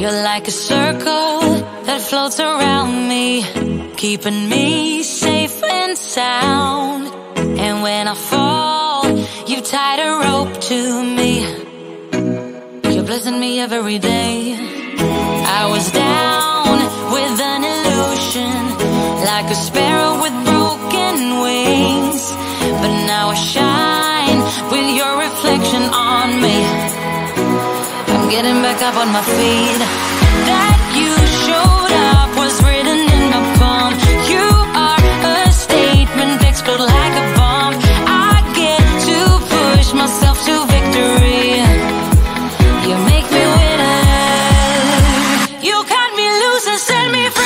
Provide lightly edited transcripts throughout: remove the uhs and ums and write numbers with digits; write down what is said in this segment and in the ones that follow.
You're like a circle that floats around me, keeping me safe and sound. And when I fall, you tied a rope to me. You're blessing me every day. I was down with an illusion, like a sparrow with broken wings, but now I shine with your reflection on me. I'm getting back up on my feet. That you showed up was written in my palm. You are a statement, explode like a bomb. I get to push myself to victory. You make me winner. You cut me loose and set me free.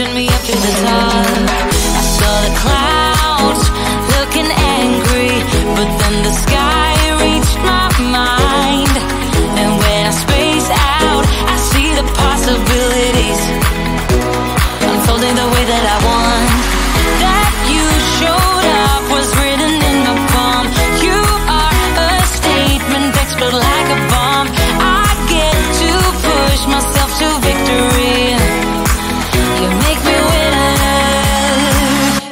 pushing me up to the top. I saw the clouds looking angry, but then the sky reached my mind. And when I space out, I see the possibilities unfolding the way that I want. That you showed up was written in my palm. You are a statement that explode like a bomb. I get to push myself to victory. You make me winner.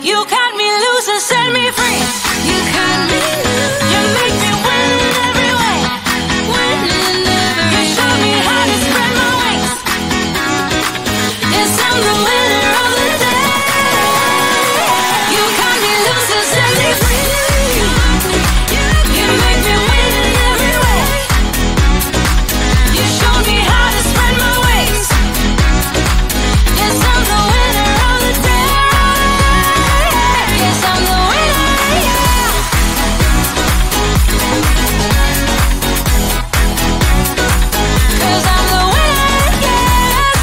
You cut me loose and set me free. You cut me loose. You make me win in every way. Win in every way. You showed me how to spread my wings. Yes, I'm the winner of the day. You cut me loose and set me free. You make me win in every way. You showed me how to spread my wings. Yes, I'm the winner of the day. Yes, I'm the winner, yeah. 'Cause I'm the winner, yes.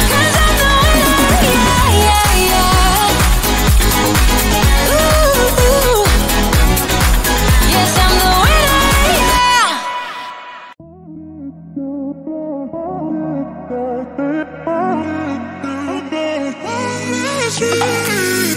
'Cause I'm the winner, yeah, yeah, yeah. Ooh, yes, I'm the winner, yeah. It's